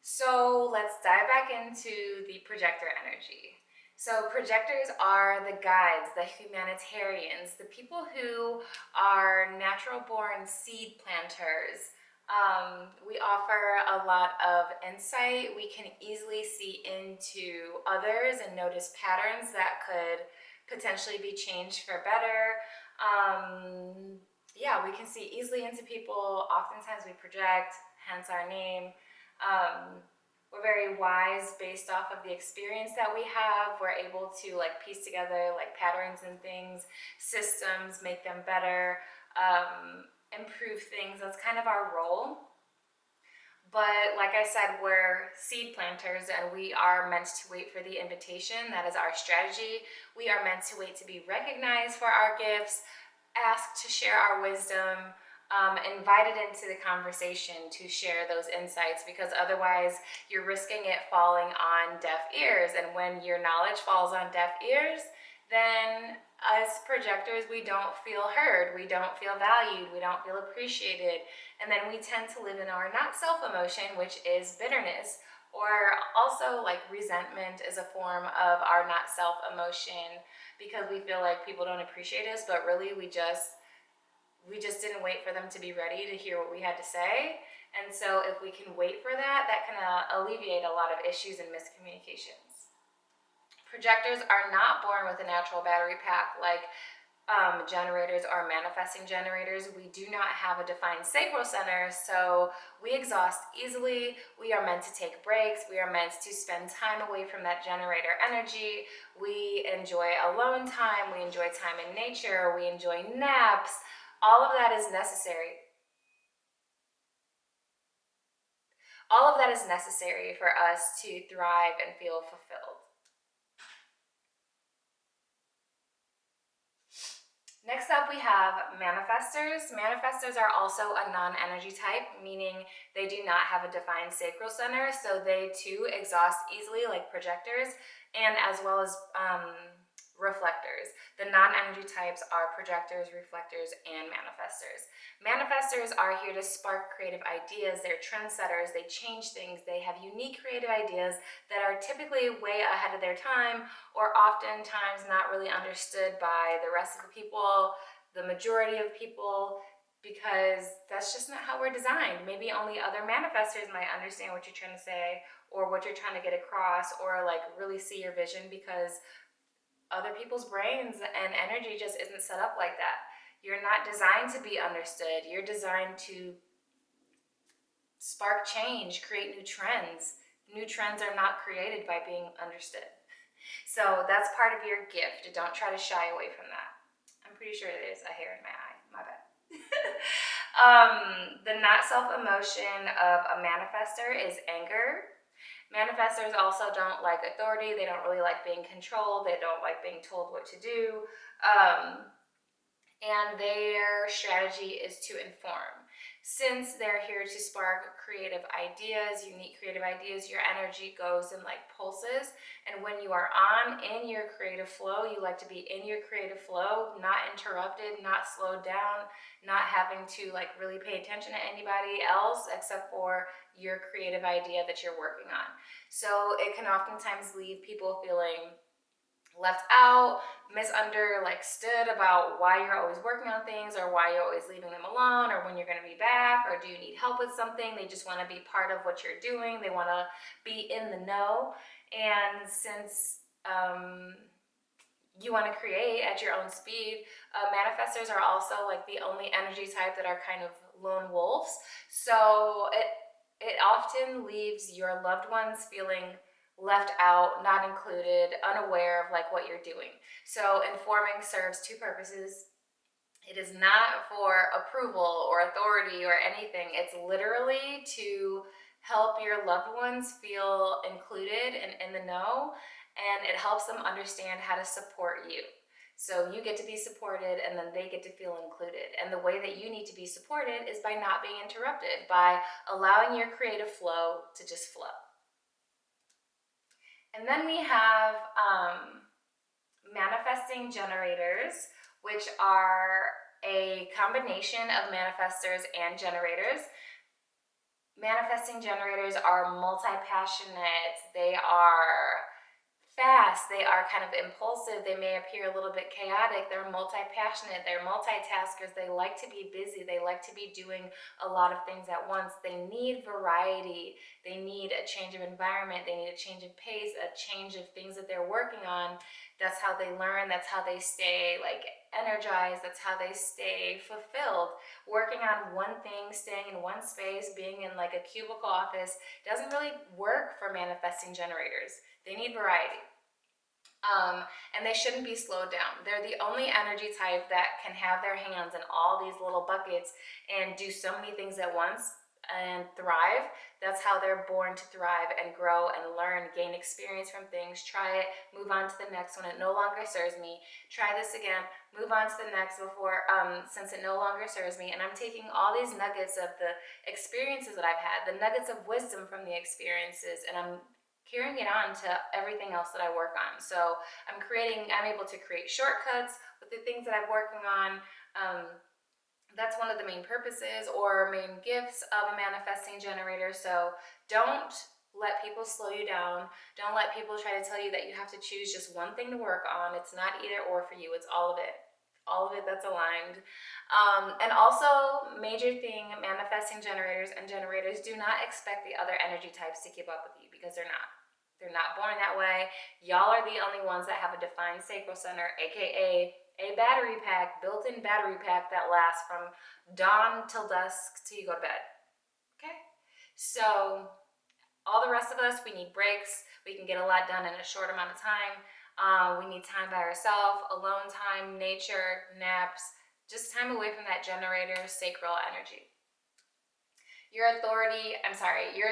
So let's dive back into the projector energy. So, projectors are the guides, the humanitarians, the people who are natural born seed planters. We offer a lot of insight. We can easily see into others and notice patterns that could potentially be changed for better. Yeah, we can see easily into people. Oftentimes, we project, hence our name. Um, we're very wise based off of the experience that we have. We're able to piece together patterns and things, systems, make them better, improve things. That's kind of our role. But like I said, we're seed planters and we are meant to wait for the invitation. That is our strategy. We are meant to wait to be recognized for our gifts, asked to share our wisdom, invited into the conversation to share those insights, because otherwise you're risking it falling on deaf ears. And when your knowledge falls on deaf ears, then as projectors, we don't feel heard, we don't feel valued, we don't feel appreciated. And then we tend to live in our not self emotion, which is bitterness, or also resentment is a form of our not self emotion, because we feel like people don't appreciate us, but really we just didn't wait for them to be ready to hear what we had to say. And so if we can wait for that, that can alleviate a lot of issues and miscommunications. Projectors are not born with a natural battery pack like generators or manifesting generators. We do not have a defined sacral center, so we exhaust easily. We are meant to take breaks. We are meant to spend time away from that generator energy. We enjoy alone time. We enjoy time in nature. We enjoy naps. All of that is necessary. All of that is necessary for us to thrive and feel fulfilled. Next up, we have manifestors. Manifestors are also a non-energy type, meaning they do not have a defined sacral center, so they too exhaust easily like projectors, and as well as reflectors. The non-energy types are projectors, reflectors, and manifestors. Manifestors are here to spark creative ideas. They're trendsetters. They change things. They have unique creative ideas that are typically way ahead of their time, or oftentimes not really understood by the rest of the people, the majority of people, because that's just not how we're designed. Maybe only other manifestors might understand what you're trying to say or what you're trying to get across, or really see your vision, because other people's brains and energy just isn't set up like that. You're not designed to be understood. You're designed to spark change, create new trends. New trends are not created by being understood. So that's part of your gift. Don't try to shy away from that. I'm pretty sure there's a hair in my eye. My bad. The not self-emotion of a manifestor is anger. Manifestors also don't like authority. They don't really like being controlled. They don't like being told what to do. And their strategy is to inform. Since they're here to spark creative ideas, unique creative ideas, your energy goes in pulses. And when you are in your creative flow, you like to be in your creative flow, not interrupted, not slowed down, not having to really pay attention to anybody else except for your creative idea that you're working on. So it can oftentimes leave people feeling left out, misunderstood about why you're always working on things, or why you're always leaving them alone, or when you're going to be back, or do you need help with something. They just want to be part of what you're doing. They want to be in the know. And since you want to create at your own speed, manifestors are also the only energy type that are kind of lone wolves. So it often leaves your loved ones feeling left out, not included, unaware of what you're doing. So informing serves two purposes. It is not for approval or authority or anything. It's literally to help your loved ones feel included and in the know, and it helps them understand how to support you. So you get to be supported, and then they get to feel included. And the way that you need to be supported is by not being interrupted, by allowing your creative flow to just flow. And then we have manifesting generators, which are a combination of manifestors and generators. Manifesting generators are multi-passionate. They are fast, they are kind of impulsive, they may appear a little bit chaotic, they're multi-passionate, they're multitaskers, they like to be busy, they like to be doing a lot of things at once. They need variety, they need a change of environment, they need a change of pace, a change of things that they're working on. That's how they learn, that's how they stay like energized, that's how they stay fulfilled. Working on one thing, staying in one space, being in like a cubicle office doesn't really work for manifesting generators. They need variety. And they shouldn't be slowed down. They're the only energy type that can have their hands in all these little buckets and do so many things at once and thrive. That's how they're born to thrive and grow and learn, gain experience from things, try it, move on to the next one. It no longer serves me. Try this again, move on to the next since it no longer serves me. And I'm taking all these nuggets of the experiences that I've had, the nuggets of wisdom from the experiences, and I'm carrying it on to everything else that I work on. So I'm able to create shortcuts with the things that I'm working on. That's one of the main purposes or main gifts of a manifesting generator. So don't let people slow you down. Don't let people try to tell you that you have to choose just one thing to work on. It's not either or for you, it's all of it. All of it that's aligned. And also, major thing, manifesting generators and generators, do not expect the other energy types to keep up with you, because they're not. They're not born that way. Y'all are the only ones that have a defined sacral center, aka a battery pack, built-in battery pack that lasts from dawn till dusk till you go to bed. Okay? So all the rest of us, we need breaks. We can get a lot done in a short amount of time. We need time by ourselves, alone time, nature, naps, just time away from that generator, sacral energy. Your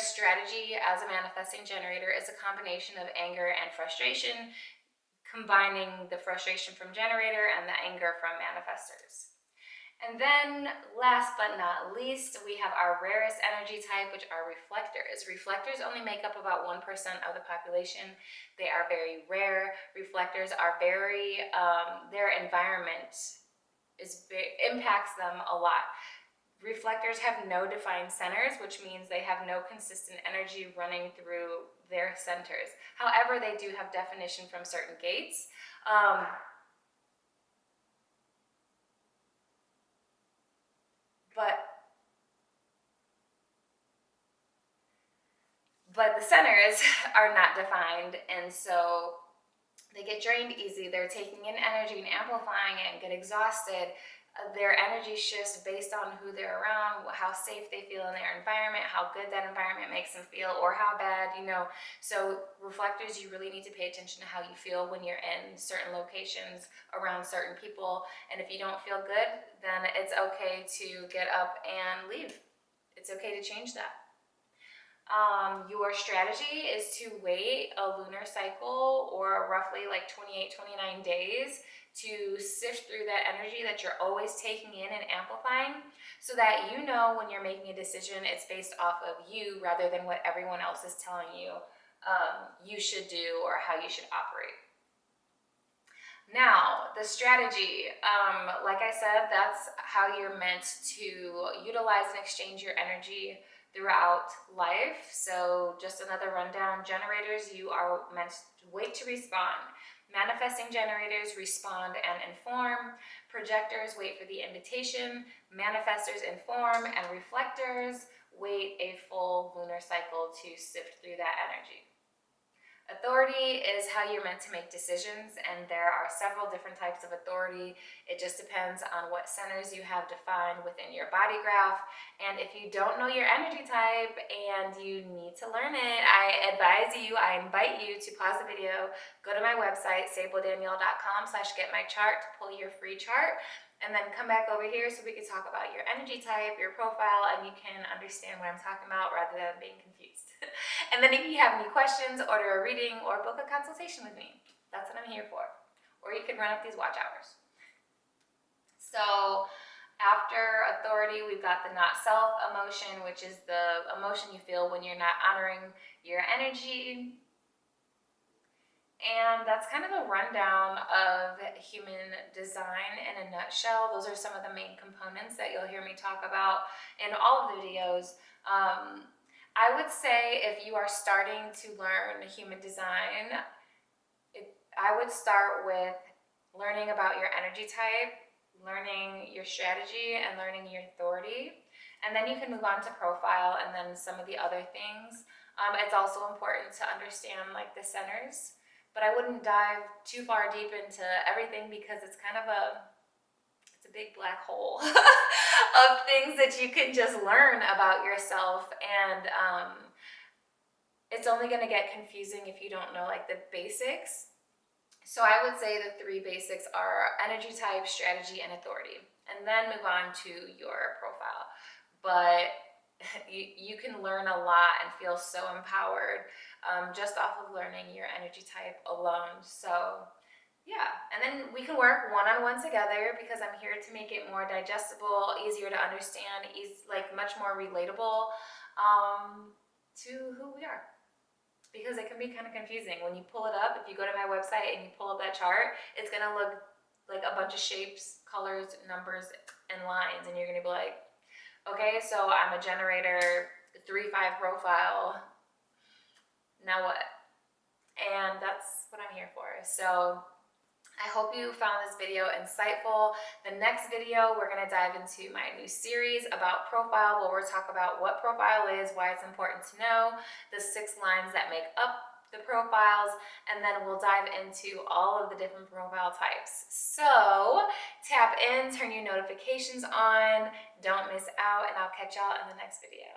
strategy as a manifesting generator is a combination of anger and frustration, combining the frustration from generator and the anger from manifestors. And then last but not least, we have our rarest energy type, which are reflectors. Reflectors only make up about 1% of the population. They are very rare. Reflectors are their environment impacts them a lot. Reflectors have no defined centers, which means they have no consistent energy running through their centers. However, they do have definition from certain gates. But the centers are not defined, and so they get drained easy. They're taking in energy and amplifying it and get exhausted. Their energy shifts based on who they're around, how safe they feel in their environment, how good that environment makes them feel, or how bad, So reflectors, you really need to pay attention to how you feel when you're in certain locations around certain people. And if you don't feel good, then it's okay to get up and leave. It's okay to change that. Your strategy is to wait a lunar cycle, or roughly like 28, 29 days, to sift through that energy that you're always taking in and amplifying, so that you know when you're making a decision, it's based off of you rather than what everyone else is telling you you should do or how you should operate. Now, the strategy, like I said, that's how you're meant to utilize and exchange your energy throughout life. So just another rundown: generators, you are meant to wait to respond. Manifesting generators respond and inform. Projectors wait for the invitation. Manifestors inform, and reflectors wait a full lunar cycle to sift through that energy. Authority is how you're meant to make decisions, and there are several different types of authority. It just depends on what centers you have defined within your body graph. And if you don't know your energy type and you need to learn it, I invite you to pause the video, go to my website, sabledanielle.com/getmychart to pull your free chart, and then come back over here so we can talk about your energy type, your profile, and you can understand what I'm talking about rather than being confused. And then if you have any questions, order a reading or book a consultation with me. That's what I'm here for. Or you can run up these watch hours. So after authority, we've got the not self emotion, which is the emotion you feel when you're not honoring your energy. And that's kind of a rundown of human design in a nutshell. Those are some of the main components that you'll hear me talk about in all of the videos. I would say if you are starting to learn human design, I would start with learning about your energy type, learning your strategy, and learning your authority. And then you can move on to profile and then some of the other things. It's also important to understand like the centers, but I wouldn't dive too far deep into everything because it's kind of it's a big black hole of things that you can just learn about yourself. And it's only going to get confusing if you don't know like the basics. So I would say the three basics are energy type, strategy, and authority, and then move on to your profile. But you can learn a lot and feel so empowered just off of learning your energy type alone. So yeah, and then we can work one-on-one together because I'm here to make it more digestible, easier to understand, like much more relatable to who we are. Because it can be kind of confusing when you pull it up. If you go to my website and you pull up that chart, it's gonna look like a bunch of shapes, colors, numbers, and lines, and you're gonna be like, okay, so I'm a generator 3-5 profile. Now what? And that's what I'm here for. So I hope you found this video insightful. The next video, we're gonna dive into my new series about profile, where we'll talk about what profile is, why it's important to know, the 6 lines that make up the profiles, and then we'll dive into all of the different profile types. So tap in, turn your notifications on, don't miss out, and I'll catch y'all in the next video.